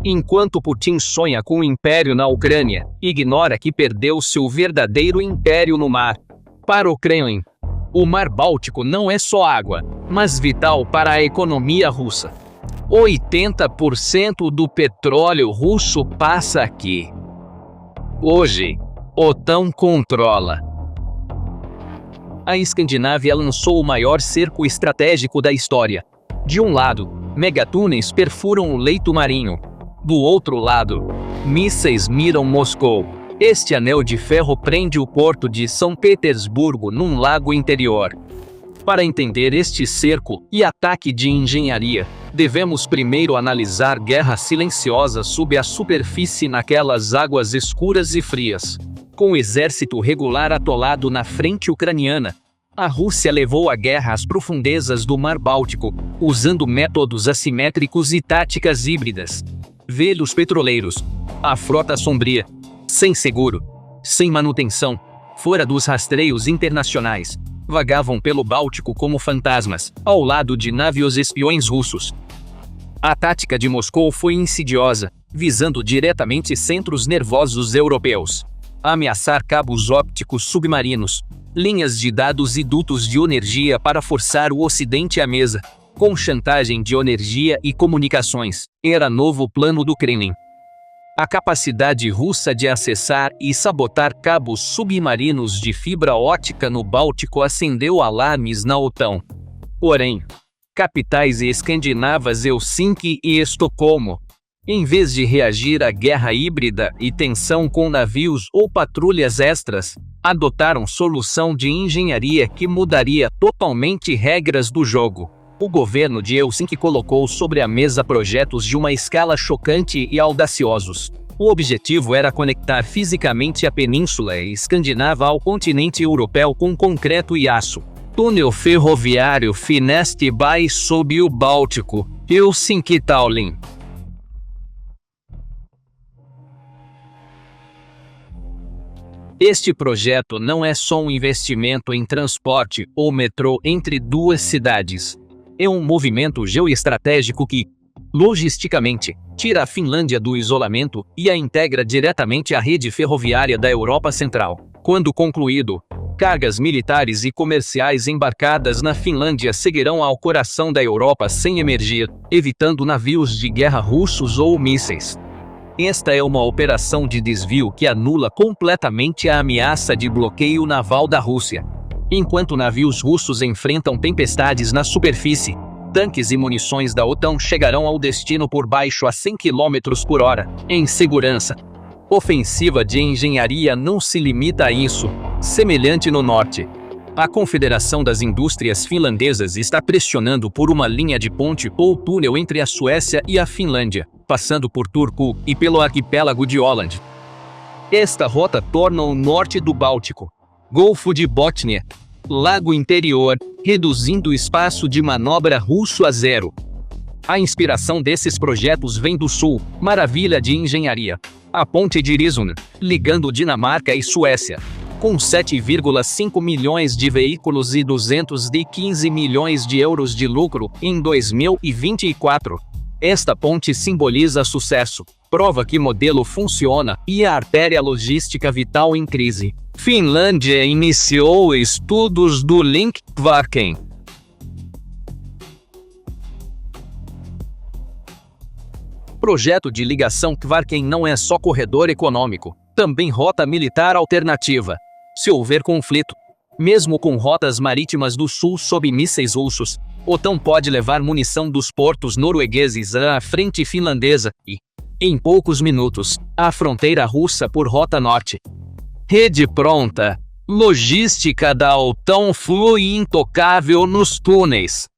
Enquanto Putin sonha com um império na Ucrânia, ignora que perdeu seu verdadeiro império no mar. Para o Kremlin, o Mar Báltico não é só água, mas vital para a economia russa. 80% do petróleo russo passa aqui. Hoje, OTAN controla. A Escandinávia lançou o maior cerco estratégico da história. De um lado, megatúneis perfuram o leito marinho. Do outro lado, mísseis miram Moscou. Este anel de ferro prende o porto de São Petersburgo num lago interior. Para entender este cerco e ataque de engenharia, devemos primeiro analisar guerra silenciosa sob a superfície naquelas águas escuras e frias. Com o exército regular atolado na frente ucraniana, a Rússia levou a guerra às profundezas do Mar Báltico, usando métodos assimétricos e táticas híbridas. Velhos petroleiros, a frota sombria, sem seguro, sem manutenção, fora dos rastreios internacionais, vagavam pelo Báltico como fantasmas, ao lado de navios espiões russos. A tática de Moscou foi insidiosa, visando diretamente centros nervosos europeus. Ameaçar cabos ópticos submarinos, linhas de dados e dutos de energia para forçar o Ocidente à mesa, com chantagem de energia e comunicações, era novo plano do Kremlin. A capacidade russa de acessar e sabotar cabos submarinos de fibra óptica no Báltico acendeu alarmes na OTAN. Porém, capitais escandinavas Helsinki e Estocolmo, em vez de reagir à guerra híbrida e tensão com navios ou patrulhas extras, adotaram solução de engenharia que mudaria totalmente regras do jogo. O governo de Helsinki colocou sobre a mesa projetos de uma escala chocante e audaciosos. O objetivo era conectar fisicamente a península escandinava ao continente europeu com concreto e aço. Túnel ferroviário Fineste Bay sob o Báltico, Helsinki-Tallinn. Este projeto não é só um investimento em transporte ou metrô entre duas cidades. É um movimento geoestratégico que, logisticamente, tira a Finlândia do isolamento e a integra diretamente à rede ferroviária da Europa Central. Quando concluído, cargas militares e comerciais embarcadas na Finlândia seguirão ao coração da Europa sem emergir, evitando navios de guerra russos ou mísseis. Esta é uma operação de desvio que anula completamente a ameaça de bloqueio naval da Rússia. Enquanto navios russos enfrentam tempestades na superfície, tanques e munições da OTAN chegarão ao destino por baixo a 100 km por hora, em segurança. Ofensiva de engenharia não se limita a isso, semelhante no norte. A Confederação das Indústrias Finlandesas está pressionando por uma linha de ponte ou túnel entre a Suécia e a Finlândia, passando por Turku e pelo arquipélago de Åland. Esta rota torna o norte do Báltico, Golfo de Bótnia, lago interior, reduzindo o espaço de manobra russo a zero. A inspiração desses projetos vem do sul, maravilha de engenharia. A ponte de Øresund, ligando Dinamarca e Suécia, com 7,5 milhões de veículos e 215 milhões de euros de lucro em 2024. Esta ponte simboliza sucesso, prova que modelo funciona e a artéria logística vital em crise. Finlândia iniciou estudos do Link Kvarken. Projeto de ligação Kvarken não é só corredor econômico, também rota militar alternativa. Se houver conflito, mesmo com rotas marítimas do sul sob mísseis russos, OTAN pode levar munição dos portos noruegueses à frente finlandesa e, em poucos minutos, à fronteira russa por rota norte. Rede pronta. Logística da OTAN flui intocável nos túneis.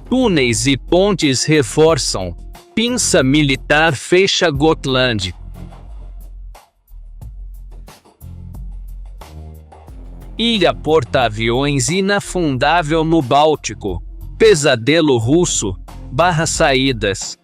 Túneis e pontes reforçam. Pinça militar fecha Gotland. Ilha porta-aviões inafundável no Báltico. Pesadelo russo. Barra saídas.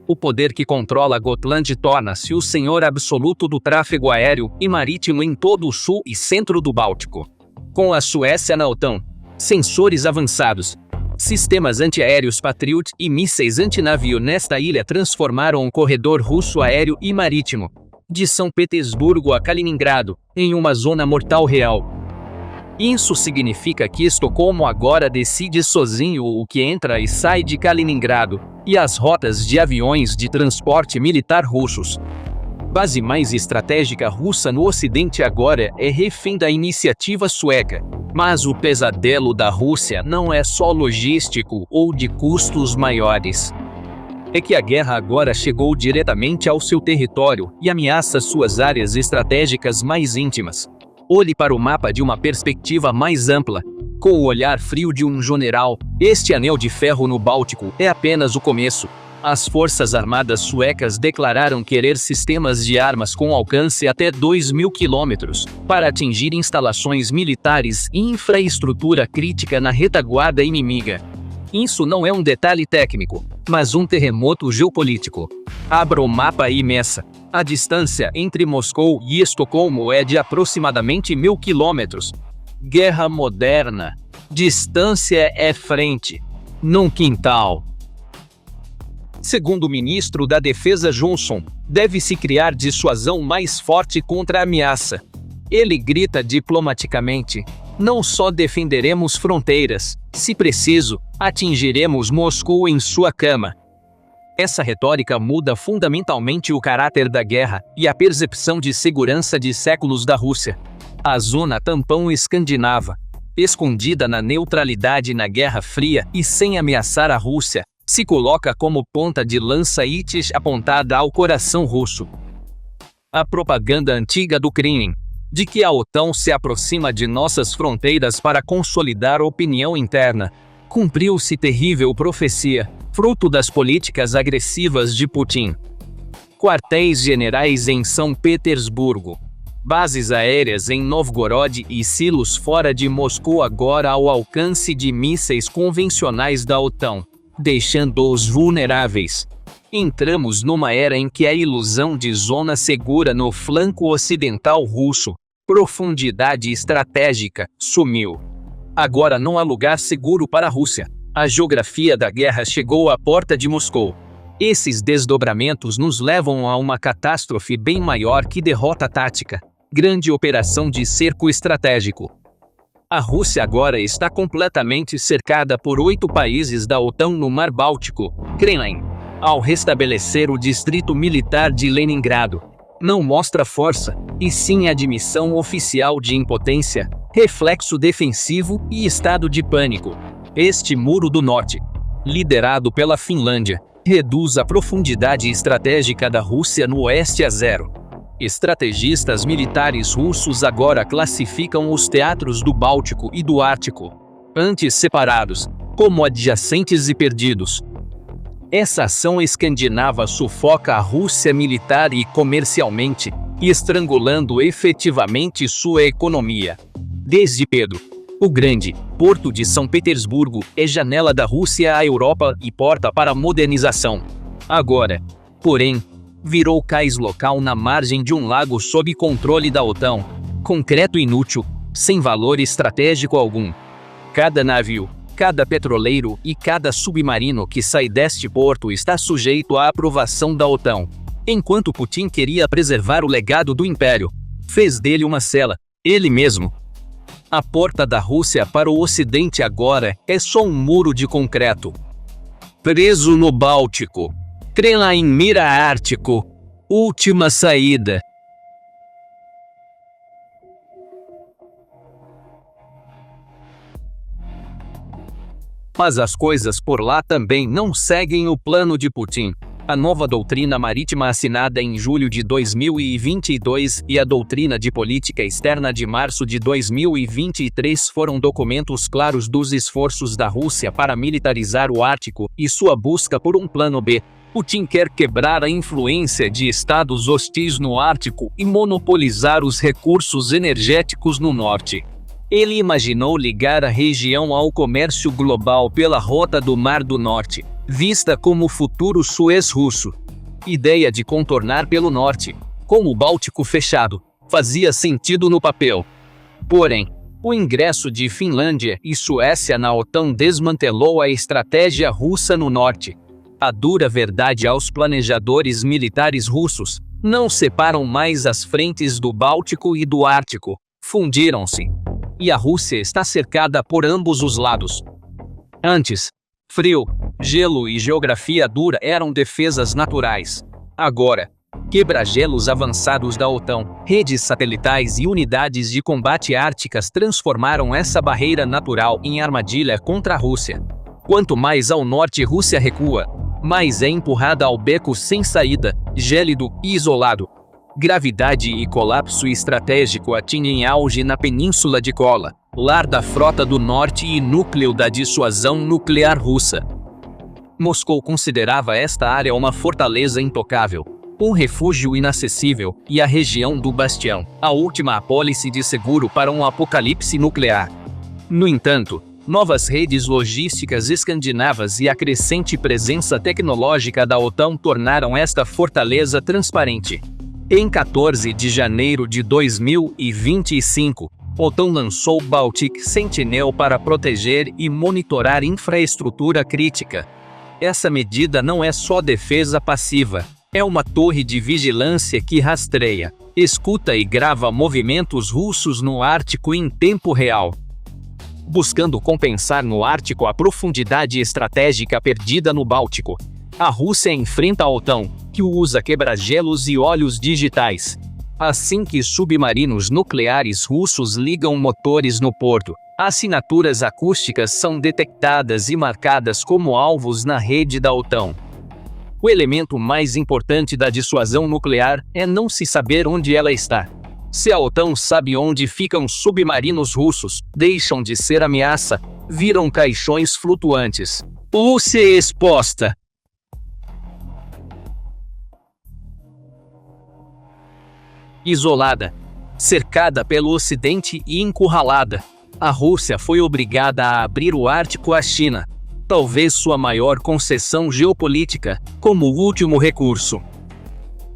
O poder que controla Gotland torna-se o senhor absoluto do tráfego aéreo e marítimo em todo o sul e centro do Báltico. Com a Suécia na OTAN, sensores avançados, sistemas antiaéreos Patriot e mísseis antinavio nesta ilha transformaram o corredor russo aéreo e marítimo, de São Petersburgo a Kaliningrado, em uma zona mortal real. Isso significa que Estocolmo agora decide sozinho o que entra e sai de Kaliningrado, e as rotas de aviões de transporte militar russos. Base mais estratégica russa no Ocidente agora é refém da iniciativa sueca. Mas o pesadelo da Rússia não é só logístico ou de custos maiores. É que a guerra agora chegou diretamente ao seu território e ameaça suas áreas estratégicas mais íntimas. Olhe para o mapa de uma perspectiva mais ampla. Com o olhar frio de um general, este anel de ferro no Báltico é apenas o começo. As forças armadas suecas declararam querer sistemas de armas com alcance até 2.000 quilômetros para atingir instalações militares e infraestrutura crítica na retaguarda inimiga. Isso não é um detalhe técnico, mas um terremoto geopolítico. Abra o mapa e meça. A distância entre Moscou e Estocolmo é de aproximadamente 1.000 quilômetros. Guerra moderna. Distância é frente. Num quintal. Segundo o ministro da Defesa Johnson, deve-se criar dissuasão mais forte contra a ameaça. Ele grita diplomaticamente: não só defenderemos fronteiras, se preciso, atingiremos Moscou em sua cama. Essa retórica muda fundamentalmente o caráter da guerra e a percepção de segurança de séculos da Rússia. A zona tampão escandinava, escondida na neutralidade na Guerra Fria e sem ameaçar a Rússia, se coloca como ponta de lança apontada ao coração russo. A propaganda antiga do Kremlin, de que a OTAN se aproxima de nossas fronteiras para consolidar opinião interna, cumpriu-se terrível profecia, fruto das políticas agressivas de Putin. Quartéis generais em São Petersburgo, bases aéreas em Novgorod e silos fora de Moscou agora ao alcance de mísseis convencionais da OTAN, deixando-os vulneráveis. Entramos numa era em que a ilusão de zona segura no flanco ocidental russo, profundidade estratégica, sumiu. Agora não há lugar seguro para a Rússia. A geografia da guerra chegou à porta de Moscou. Esses desdobramentos nos levam a uma catástrofe bem maior que derrota tática. Grande operação de cerco estratégico. A Rússia agora está completamente cercada por 8 países da OTAN no Mar Báltico. Kremlin, ao restabelecer o distrito militar de Leningrado, não mostra força, e sim admissão oficial de impotência, reflexo defensivo e estado de pânico. Este muro do norte, liderado pela Finlândia, reduz a profundidade estratégica da Rússia no oeste a zero. Estrategistas militares russos agora classificam os teatros do Báltico e do Ártico, antes separados, como adjacentes e perdidos. Essa ação escandinava sufoca a Rússia militar e comercialmente, estrangulando efetivamente sua economia. Desde Pedro o Grande, porto de São Petersburgo, é janela da Rússia à Europa e porta para a modernização. Agora, porém, virou cais local na margem de um lago sob controle da OTAN, concreto inútil, sem valor estratégico algum. Cada navio, cada petroleiro e cada submarino que sai deste porto está sujeito à aprovação da OTAN. Enquanto Putin queria preservar o legado do Império, fez dele uma cela, ele mesmo. A porta da Rússia para o Ocidente agora é só um muro de concreto. Preso no Báltico. Kremlin mira Ártico. Última saída. Mas as coisas por lá também não seguem o plano de Putin. A nova doutrina marítima assinada em julho de 2022 e a doutrina de política externa de março de 2023 foram documentos claros dos esforços da Rússia para militarizar o Ártico e sua busca por um plano B. Putin quer quebrar a influência de estados hostis no Ártico e monopolizar os recursos energéticos no norte. Ele imaginou ligar a região ao comércio global pela rota do Mar do Norte, vista como o futuro Suez russo. Ideia de contornar pelo norte, com o Báltico fechado, fazia sentido no papel. Porém, o ingresso de Finlândia e Suécia na OTAN desmantelou a estratégia russa no norte. A dura verdade aos planejadores militares russos: não separam mais as frentes do Báltico e do Ártico, fundiram-se. E a Rússia está cercada por ambos os lados. Antes, frio, gelo e geografia dura eram defesas naturais. Agora, quebra-gelos avançados da OTAN, redes satelitais e unidades de combate árticas transformaram essa barreira natural em armadilha contra a Rússia. Quanto mais ao norte Rússia recua, mais é empurrada ao beco sem saída, gélido e isolado. Gravidade e colapso estratégico atingem auge na Península de Kola, lar da Frota do Norte e núcleo da dissuasão nuclear russa. Moscou considerava esta área uma fortaleza intocável, um refúgio inacessível, e a região do Bastião, a última apólice de seguro para um apocalipse nuclear. No entanto, novas redes logísticas escandinavas e a crescente presença tecnológica da OTAN tornaram esta fortaleza transparente. Em 14 de janeiro de 2025, OTAN lançou Baltic Sentinel para proteger e monitorar infraestrutura crítica. Essa medida não é só defesa passiva, é uma torre de vigilância que rastreia, escuta e grava movimentos russos no Ártico em tempo real. Buscando compensar no Ártico a profundidade estratégica perdida no Báltico, a Rússia enfrenta a OTAN, que usa quebra-gelos e olhos digitais. Assim que submarinos nucleares russos ligam motores no porto, assinaturas acústicas são detectadas e marcadas como alvos na rede da OTAN. O elemento mais importante da dissuasão nuclear é não se saber onde ela está. Se a OTAN sabe onde ficam submarinos russos, deixam de ser ameaça, viram caixões flutuantes. Rússia exposta. Isolada, cercada pelo Ocidente e encurralada, a Rússia foi obrigada a abrir o Ártico à China, talvez sua maior concessão geopolítica, como último recurso.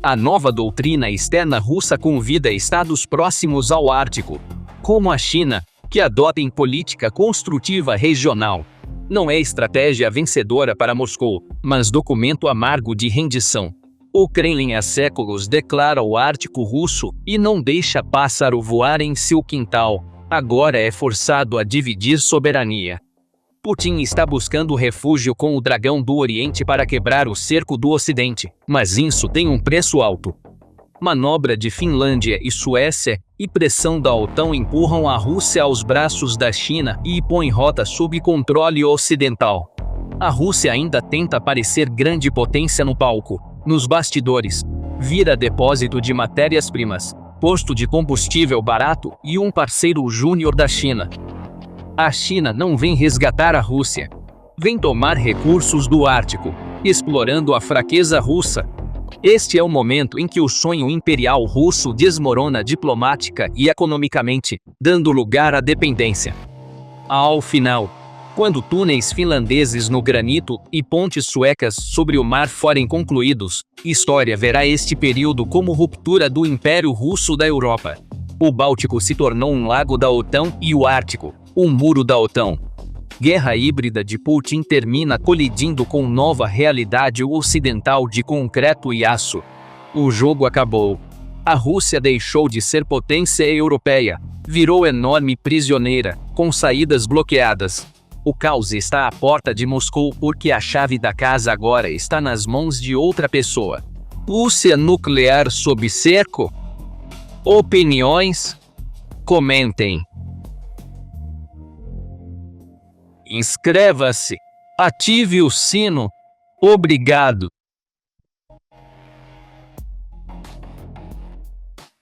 A nova doutrina externa russa convida estados próximos ao Ártico, como a China, que adotem política construtiva regional. Não é estratégia vencedora para Moscou, mas documento amargo de rendição. O Kremlin há séculos declara o Ártico russo e não deixa pássaro voar em seu quintal. Agora é forçado a dividir soberania. Putin está buscando refúgio com o dragão do Oriente para quebrar o cerco do Ocidente, mas isso tem um preço alto. Manobra de Finlândia e Suécia e pressão da OTAN empurram a Rússia aos braços da China e põem rota sob controle ocidental. A Rússia ainda tenta parecer grande potência no palco. Nos bastidores, vira depósito de matérias-primas, posto de combustível barato e um parceiro júnior da China. A China não vem resgatar a Rússia. Vem tomar recursos do Ártico, explorando a fraqueza russa. Este é o momento em que o sonho imperial russo desmorona diplomática e economicamente, dando lugar à dependência. Ao final, quando túneis finlandeses no granito e pontes suecas sobre o mar forem concluídos, história verá este período como ruptura do Império Russo da Europa. O Báltico se tornou um lago da OTAN e o Ártico, um muro da OTAN. Guerra híbrida de Putin termina colidindo com nova realidade ocidental de concreto e aço. O jogo acabou. A Rússia deixou de ser potência europeia, virou enorme prisioneira, com saídas bloqueadas. O caos está à porta de Moscou porque a chave da casa agora está nas mãos de outra pessoa. Rússia nuclear sob cerco? Opiniões? Comentem. Inscreva-se. Ative o sino. Obrigado.